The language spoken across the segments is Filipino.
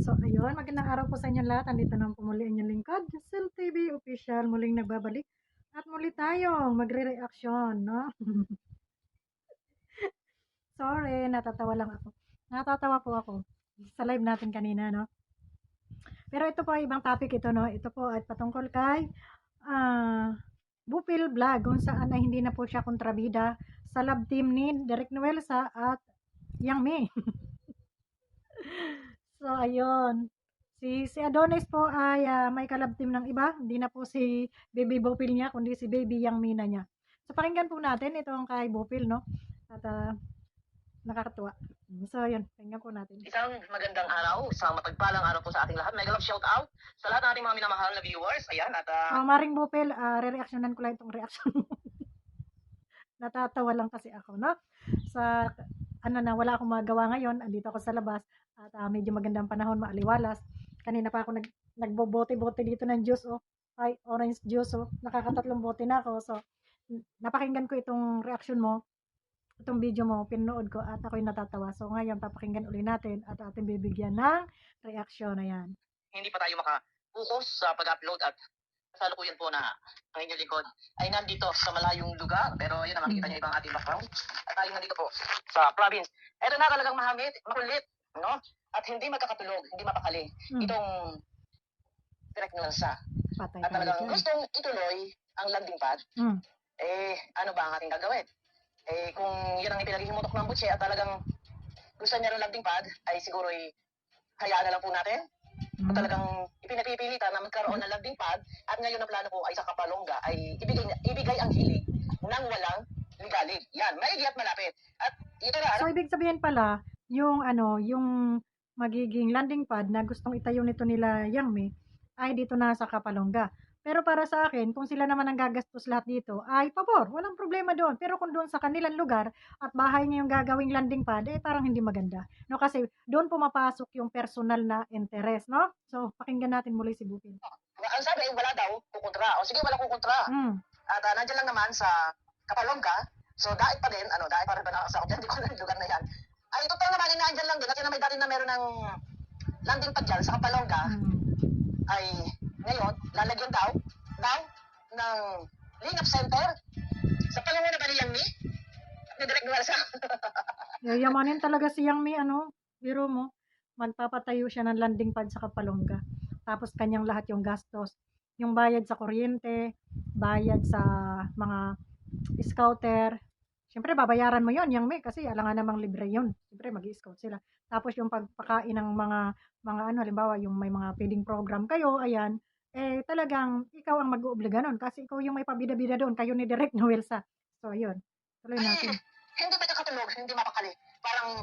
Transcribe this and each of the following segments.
So, ayun, magandang araw po sa inyo lahat. Andito na po muli ang inyong lingkod, Giselle TV Official, muling nagbabalik. At muli tayong magre-reaction, no? Sorry, natatawa lang ako. Natatawa po ako sa live natin kanina, no? Pero ito po ay ibang topic ito, no? Ito po ay patungkol kay ah, Bupil Vlog, kung saan ay hindi na po siya kontrabida sa love team ni Derek Nuelsa at Yang Mi. So, ayun. Si Adonis po ay may kalab team ng iba. Hindi na po si Baby Bopil niya, kundi si Baby Yang Mina niya. So, pakinggan po natin itong kay Bopil, no? At nakakatuwa. So, yun. Pakinggan po natin. Isang magandang araw, sa mapagpalang araw po sa ating lahat. Mega love shout out sa lahat ng ating mga minamahal na viewers. Ayan, at Maring Bopil, re-reactionan ko lang itong reaction mo. Natatawa lang kasi ako, no? Sa, wala akong magawa ngayon. Andito ako sa labas. At medyo magandang panahon, maaliwalas. Kanina pa ako nagbobote-bote dito ng juice, oh. Ay, orange juice, oh. Nakakatatlong bote na ako. So, napakinggan ko itong reaction mo, itong video mo, pinanood ko at ako'y natatawa. So, ngayon, papakinggan uli natin at ating bibigyan ng reaction na yan. hindi pa tayo makapokus sa pag-upload at kasalukuyan po na ang inyong lingkod ay nandito sa malayong lugar. Pero yun ang makikita niyo ibang ating background. At tayo nandito po sa province. Ito na talagang makulit, no? At hindi magkakatulog, hindi mapakali. Itong direct Nuelsa. Patay At talagang gustong ituloy ang landing pad. Ano ba ang ating gagawin? Kung yan ang ipinaghihimotok ng butse at talagang gusto niya ng landing pad, ay siguro hayaan na lang po natin. At talagang ipinapipilitan na magkaroon ng landing pad at ngayon ang plano po ay sa Kapalonga ay ibigay ang hilig ng walang ligalig. Yan, maigi at malapit. At ito na. So, ibig sabihin pala, yung magiging landing pad na gustong itayo nito nila Yangmi ay dito na sa Kapalonga. Pero para sa akin, kung sila naman ang gagastos lahat dito, ay pabor, walang problema doon. Pero kung doon sa kanilang lugar at bahay niya yung gagawing landing pad, parang hindi maganda. No, kasi doon pumapasok yung personal na interest, no? So, pakinggan natin muli si Bukid. Ang sabi, wala daw kukontra. O sige, wala kukontra. At nandiyan lang naman sa Kapalonga, so dait pa rin, dait pa rin ba nakasakot yan? Hindi ko alam yung lugar na yan. Ay, total naman, nandiyan lang din. Kasi na may dati na meron ng landing pad dyan sa Kapalonga, ay ngayon, lalagyan daw ng clean-up center sa pangunguna ba ni Yang Mi? Ni Direk Nuelsa. Yayamanin talaga si Yang Mi, biro mo, magpapatayo siya ng landing pad sa Kapalonga. Tapos kanyang lahat yung gastos. Yung bayad sa kuryente, bayad sa mga scouter. Siyempre, babayaran mo yon Yang Mi, kasi alangan namang libre yon. Siyempre, mag-i-scout sila. Tapos yung pagpakain ng mga halimbawa, yung may mga feeding program kayo, ayan, talagang ikaw ang mag-uubliga nun kasi ikaw yung may pabida-bida doon, kayo ni Direk Nuelsa. So, ayun. Tuloy natin. Hindi magkakatulog, hindi mapakali. Parang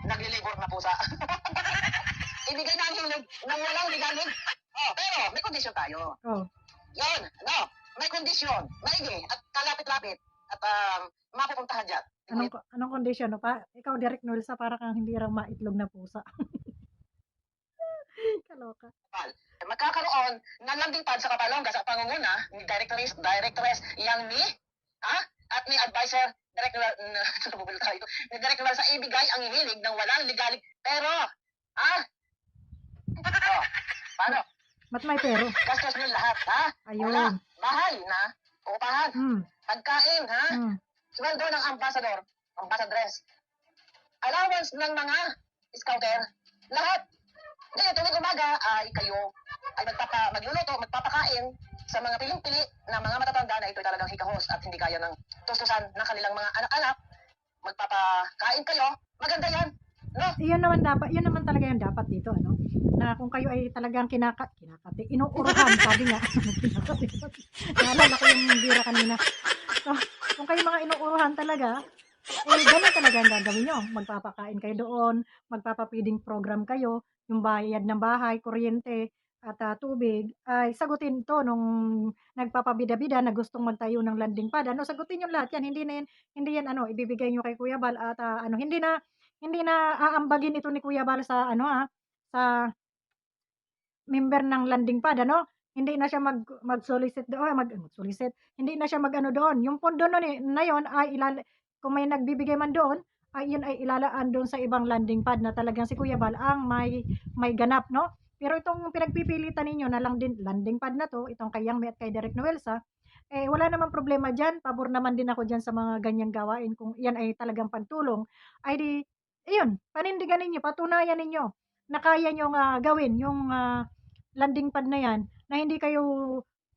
naglilibor na pusa. Ibigay namin ng walang ligalig. Pero may kondisyon tayo. Yan, may kondisyon. Maigi at kalapit-lapit. At mapupuntahan dyan. Anong kondisyon? Ikaw, Direk Nuelsa, para kang hindi raw maitlog na pusa. Kaloka. Magkakaroon ng landing pad sa Kapalonga sa pangunguna ni Directress Yang Mi, at ni advisor ni Direk Nuelsa sa ibigay ang hilig ng walang ligalig. Pero, paano? Ba't may pero? Gastos nyo lahat, Ayun. Wala, bahay na, upahan, pagkain, sweldo ng ambassadress, allowance ng mga scouter, lahat. Ngayon, tuwing umaga, ay kayo ay magluluto, magpapakain sa mga piling-pili na mga matatanda na ito talagang hikahos at hindi kaya ng tustusan ng kanilang mga anak-anak. Magpapakain kayo, maganda yan. No? Yun naman talaga yung dapat dito, na kung kayo ay talagang inuuruhan, sabi nga, naalala ko yung bira kanina. So, kung kayo mga inuuruhan talaga, ganun talaga ang gagawin nyo. Magpapakain kayo doon, magpapapiding program kayo, yung bayad ng bahay, kuryente, at tubig, ay sagutin to nung nagpapabida-bida na gustong magtayo ng landing pad. Sagutin yung lahat yan. Hindi yan ibibigay nyo kay Kuya Bal at hindi na aambagin ito ni Kuya Bal sa sa member ng landing pad, hindi na siya mag-solicit doon, mag-solicit. Hindi na siya doon. Yung pondo na yon ay kung may nagbibigay man doon, ay yun ay ilalaan doon sa ibang landing pad na talagang si Kuya Bal ang may ganap, no? Pero itong pinagpipilitan ninyo na lang din landing pad na 'to, itong kay Yang Mi at kay Direk Noelsa, eh, wala namang problema diyan, pabor naman din ako diyan sa mga ganyang gawain kung iyan ay talagang pagtulong, ay di iyon, panindigan ninyo, patunayan ninyo na kaya niyong, gawin yung, landing pad na 'yan na hindi kayo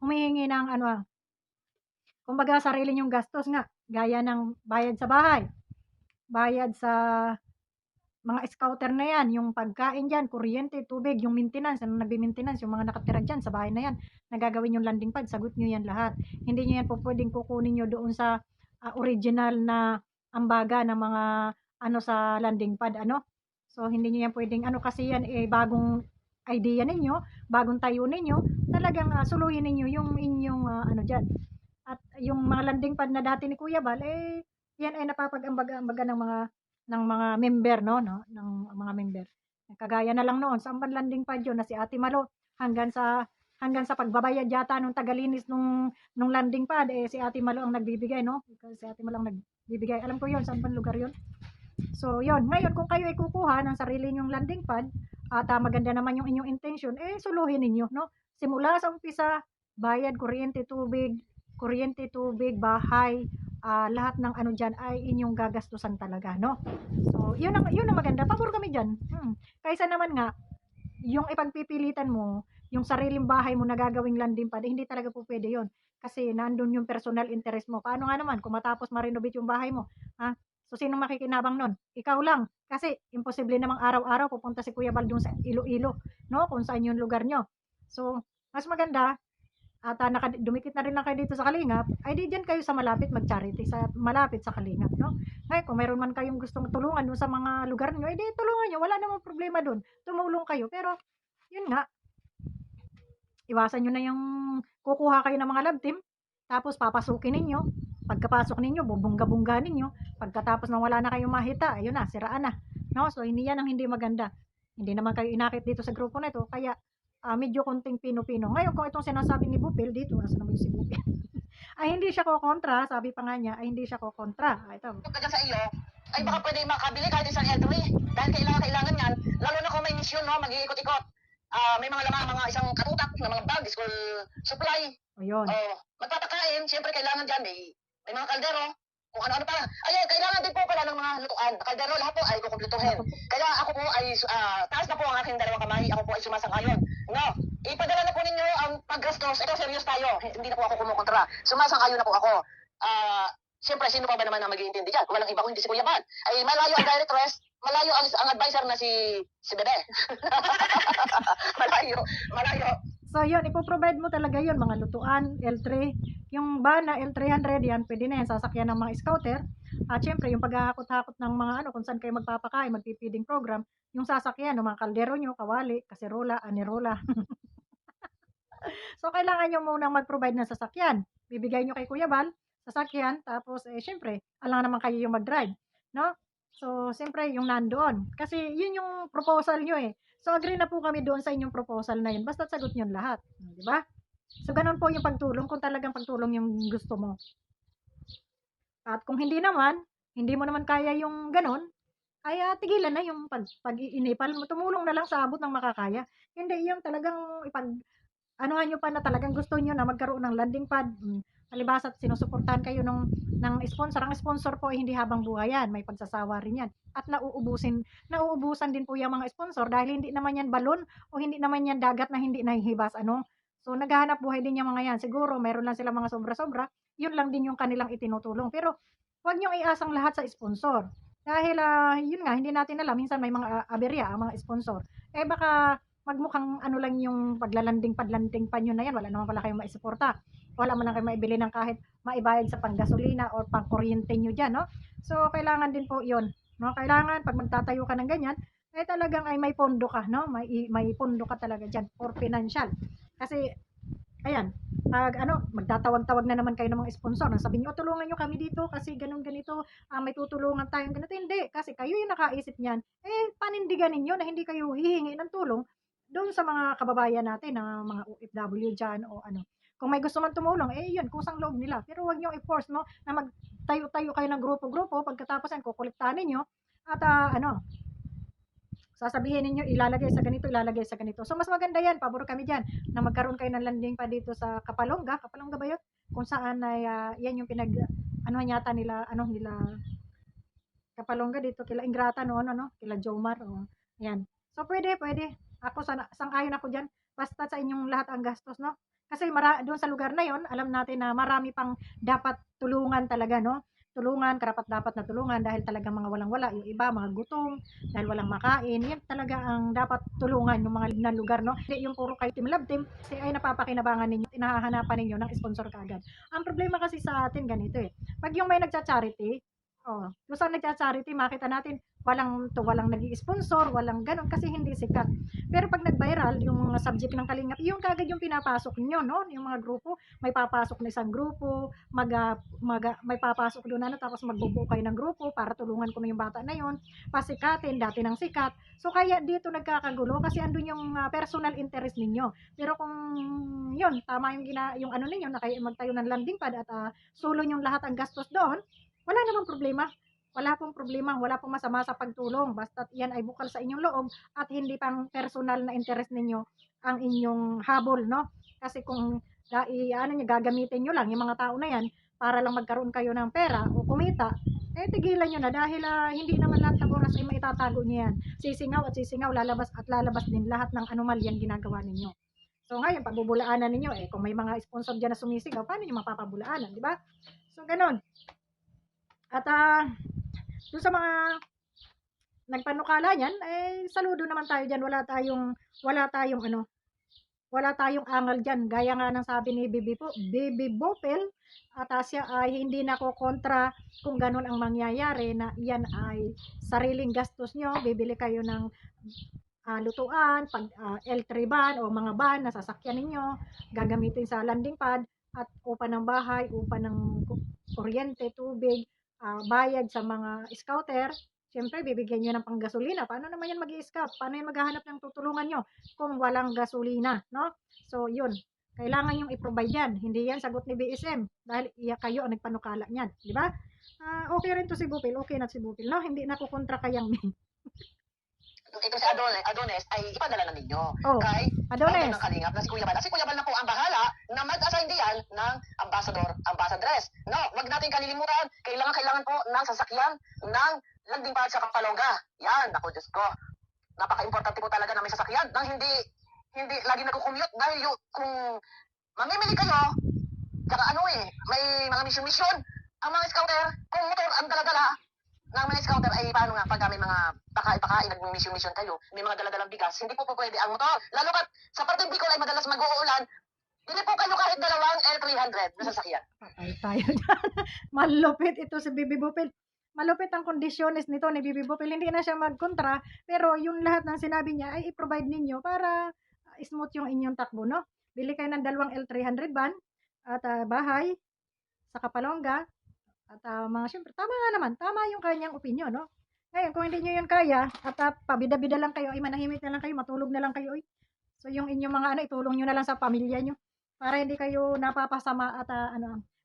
humihingi ng ano, kumbaga sarili niyong gastos nga, gaya ng bayad sa bahay, bayad sa mga scouter na 'yan, yung pagkain diyan, kuryente, tubig, yung maintenance, ano nagme-maintenance, yung mga nakatira diyan sa bahay na 'yan, na gagawin yung landing pad, sagot niyo 'yan lahat. Hindi niyo 'yan pupuwedeng kukunin niyo doon sa, original na ambaga ng mga ano sa landing pad ano. So, hindi niyo 'yan puwedeng ano kasi 'yan, eh, bagong idea ninyo, bagong tayo ninyo, talagang, suluhin ninyo yung inyong, ano diyan. At yung mga landing pad na dati ni Kuya Bal, eh, 'yan ay napapag-ambaga-ambagan ng mga member 'no, ng mga member. Kagaya na lang noon, saan bang landing pad 'yun na si Ate Malo hanggang sa pagbabayad yata nung tagalinis nung landing pad, eh, si Ate Malo ang nagbibigay 'no, si Ate Malo ang nagbibigay. Alam ko 'yun, saan bang lugar 'yun. So 'yun, ngayon kung kayo ay kukuha ng sarili niyong landing pad at, maganda naman yung inyong intention, eh, suluhin ninyo 'no. Simula sa umpisa, bayad kuryente, tubig, bahay, lahat ng ano diyan ay inyong gagastusan talaga 'no. So 'yun ang maganda, pabor kami diyan, Kaysa naman nga yung ipagpipilitan mo yung sariling bahay mo na gagawing landing pad, eh, hindi talaga pupuwede 'yun. Kasi nandun yung personal interest mo. Paano nga naman kung matapos ma-renovate yung bahay mo, ha? So, sinong makikinabang nun? Ikaw lang. Kasi imposible namang araw-araw pupunta si Kuya Bal dun sa Iloilo, 'no, kung saan yung lugar niyo. So, mas maganda at, dumikit na rin lang kayo dito sa Kalingap, ay di diyan kayo sa malapit mag-charity, sa malapit sa Kalingap, 'no? Ngayon kung meron man kayong gustong tulungan dun sa mga lugar niyo, eh, di tulungan niyo, wala namang problema dun, tumulong kayo. Pero yun nga, iwasan niyo na yung kukuha kayo ng mga love team, tapos papasukin ninyo, pagkapasok ninyo bubungga-bungga ninyo, pagkatapos ng wala na kayong mahita, ayun na, siraan na, 'no? So hindi 'yan ang hindi maganda. Hindi naman kayo inakit dito sa grupo na ito, kaya, medyo konting pino-pino. Ngayon kung itong sinasabi ni Bupil dito, nasaan naman yung si Bupil? Ay hindi siya kokontra, sabi pa nga niya, ay hindi siya kokontra. Ito. Sa iyo, ay baka pwede makabili kahit isang elderly. Dahil kailangan yan, lalo na kung may mission, no, mag-iikot-ikot. May mga mga isang katutak na mga bag, school supply. Ayun. Magpapakain, siyempre kailangan dyan, may mga kaldero, kung ano-ano pa. Ayun, kailangan din po pala ng mga lutuan. Kaldero, lahat po ay kukumpletuhin. Kaya ako po ay, taas na po ang aking dalawang kamay, ako po ay sumasang-ayon. No, ipadala na po ninyo ang paggastos. Ito, serious tayo. Hindi na po ako kumukontra. Sumasang-ayon na po ako. Siyempre, sino pa ba naman ang mag-iintindi dyan? Walang iba kung hindi si Kuya Bal. Ay, malayo ang directress, malayo ang advisor na si Bebe. malayo. So yun, ipo-provide mo talaga yun, mga lutuan, L3, yung bana, L300 yan, pwede na yan, sasakyan ng mga scouter. At syempre, yung paghahakot-hakot ng mga ano, kung saan kayo magpapakain, magpipiding program, yung sasakyan, ng mga kaldero nyo, kawali, kaserola, anirola. So, kailangan nyo munang mag-provide ng sasakyan. Bibigay nyo kay Kuya Bal, sasakyan, tapos, syempre, alam naman kayo yung mag-drive, no? So, siyempre, yung nandoon. Kasi, yun yung proposal nyo eh. So, agree na po kami doon sa inyong proposal na yun. Basta sagot nyo lahat. Di ba? So, ganun po yung pagtulong kung talagang pagtulong yung gusto mo. At kung hindi naman, hindi mo naman kaya yung ganun, ay tigilan na yung pag-iinipal mo. Tumulong na lang sa abot ng makakaya. Hindi yung talagang anuhan nyo pa na talagang gusto nyo na magkaroon ng landing pad. Palibhasa at sinusuportahan kayo ng sponsor. Ang sponsor po ay hindi habang buhay yan. May pagsasawa rin yan. At nauubusan din po yung mga sponsor dahil hindi naman yan balon o hindi naman yan dagat na hindi nahihibas. So, naghahanap buhay din yung mga yan. Siguro, meron lang sila mga sobra-sobra. Yun lang din yung kanilang itinutulong. Pero, huwag nyo iasang lahat sa sponsor. Dahil, yun nga, hindi natin alam. Minsan may mga aberya ang mga sponsor. Eh, baka magmukhang ano lang yung paglalanding pa nyo na yan. Wala naman pala kayong maisuporta. Wala man lang kayo maibili ng kahit maibayad sa panggasolina or pangkuryente nyo dyan, no? So, kailangan din po yun. No? Kailangan, pag magtatayo ka ng ganyan, eh talagang ay may pondo ka, no? May pondo ka talaga dyan for financial. Kasi, ayan, pag magtatawag-tawag na naman kayo ng mga sponsor. Sabihin nyo, tulungan nyo kami dito kasi ganun ganito, may tutulungan tayong ganito. Hindi, kasi kayo yung nakaisip niyan. Eh, panindigan ninyo na hindi kayo hihingi ng tulong doon sa mga kababayan natin na mga OFW dyan o ano. Kung may gusto man tumulong, eh yun, kusang loob nila. Pero wag nyo i-force, no, na magtayo-tayo kayo ng grupo-grupo, pagkatapos yan kukolektahan ninyo at sasabihin ninyo ilalagay sa ganito, ilalagay sa ganito. So mas maganda yan, pabor kami diyan na magkaroon kayo ng landing pa dito sa Kapalonga ba 'yun? Kung saan ay yan yung ano yata nila, Kapalonga dito kila Ingrata noon, kila Jomar, yan. So pwede. Ako sang-ayon ako diyan. Basta sa inyong lahat ang gastos, no? Kasi doon sa lugar na 'yon, alam natin na marami pang dapat tulungan talaga, no? Tulungan, karapat-dapat na tulungan dahil talagang mga walang-wala, yung iba mga gutom dahil walang makain. Yan talaga ang dapat tulungan yung mga na lugar, no? Hindi yung puro kayo team love team kasi ay napapakinabangan ninyo, hinahanapan ninyo ng sponsor kaagad. Ang problema kasi sa atin ganito eh. Pag yung may nagcha-charity, kung saan nagcha-charity, makita natin walang nag-i-sponsor, walang ganon kasi hindi sikat. Pero pag nag-viral yung mga subject ng Kalingap, yung kagad yung pinapasok niyo, no? Yung mga grupo, may papasok na isang grupo, may papasok doon tapos magbubuo kayo ng grupo para tulungan ko na yung bata na yon, pasikatin, dati ng sikat. So kaya dito nagkakagulo kasi andun yung personal interest ninyo. Pero kung yun, tama yung ano ninyo na kayo magtayo ng landing pad at sulo yung lahat ang gastos doon, wala namang problema. Wala pong problema, wala pong masama sa pagtulong. Basta yan ay bukal sa inyong loob at hindi pang personal na interest ninyo ang inyong habol, no? Kasi kung gagamitin nyo lang yung mga tao na yan para lang magkaroon kayo ng pera o kumita, tigilan nyo na dahil hindi naman lahat ng oras ay maitatago nyo yan. Sisingaw at sisingaw, lalabas din lahat ng anomalyang ginagawa ninyo. So ngayon, pagbubulaanan ninyo, kung may mga sponsor dyan na sumisigaw, paano nyo mapapabulaanan, di ba? So, ganun. At doon sa mga nagpanukala niyan, saludo naman tayo diyan. Wala tayong angal diyan. Gaya nga ng sabi ni Bibi Bopel, at siya ay hindi nakokontra kung ganun ang mangyayari na yan ay sariling gastos nyo. Bibili kayo ng lutuan, L3 van o mga van na sasakyan ninyo, gagamitin sa landing pad at upa ng bahay, upa ng kuryente, tubig, bayad sa mga scouter. Siyempre, bibigyan nyo ng panggasolina. Paano naman yan mag-i-scout? Paano yung maghahanap ng tutulungan nyo kung walang gasolina, no? So, yun. Kailangan yung i-provide yan. Hindi yan sagot ni BSM dahil kayo ang nagpanukala niyan. Di ba? Okay rin to si Bupil. Okay na si Bupil, no? Hindi nakukontra kayang ito si Adones ay ipadala na ninyo kay Adones ng Kalingap na si Kuya Bal. Si Kuya Bal na po ang bahala na mag-assign diyan ng ambassadress. No, wag natin kalilimutan, kailangan po ng sasakyan ng landing pad sa Kapalonga. Yan, ako Diyos ko. Napaka-importante po talaga na may sasakyan nang hindi lagi nagko-commute dahil kung mamimili kayo, tsaka may mga mission, ang mga scouter, kung motor ang dala-dala ng mga scouter ay paano nga pag may mga pakain, nag-mission kayo, may mga daladalang bigas, hindi po pwede ang motor. Lalo kat sa parteng Bicol ay madalas mag-uulan, hindi po kayo kahit dalawang L300 na sasakyan. Ay tayo dyan. Malupit ito si Bibi Bupil. Malupit ang kondisyones nito ni Bibi Bupil. Hindi na siya magkontra, pero yung lahat ng sinabi niya ay i-provide ninyo para smooth yung inyong takbo, no? Bili kayo ng dalawang L300 van at bahay sa Kapalonga. At syempre, tama yung kanyang opinion, no? Ngayon, kung hindi nyo yun kaya, at pabida-bida lang kayo, ay manahimik na lang kayo, matulog na lang kayo, so yung inyong mga itulong nyo na lang sa pamilya nyo, para hindi kayo napapasama at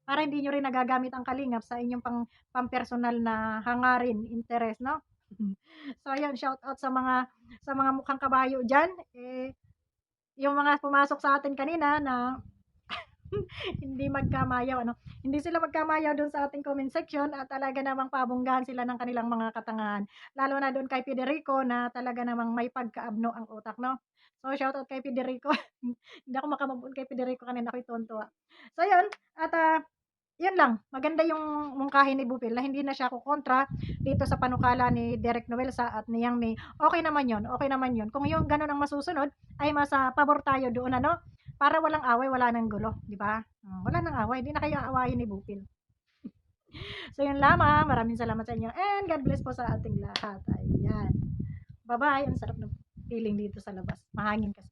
para hindi nyo rin nagagamit ang Kalingap sa inyong pang-personal na hangarin, interest, no? So, ayun, shout out sa mga mukhang kabayo dyan, yung mga pumasok sa atin kanina na hindi magkamayaw, hindi sila magkamayaw doon sa ating comment section at talaga namang pabunggahan sila ng kanilang mga katangahan. Lalo na doon kay Federico na talaga namang may pagkaabno ang utak, no? So, shout out kay Federico. Hindi ako makamove-on kay Federico kanina, ako'y tontuwa. So, yun. At yun lang. Maganda yung mungkahin ni Bupil na hindi na siya kukontra dito sa panukala ni Derek Noelsa at ni Yang May. Okay naman yun. Kung yung ganun ang masusunod, ay pabor tayo doon, para walang away, wala nang gulo, di ba? Wala nang away, hindi na kayo aawayin ni Bupil. So, yun lamang. Maraming salamat sa inyo and God bless po sa ating lahat. Ayan. Bye-bye. Ang sarap ng feeling dito sa labas. Mahangin kasi.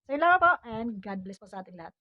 So, yun lamang po and God bless po sa ating lahat.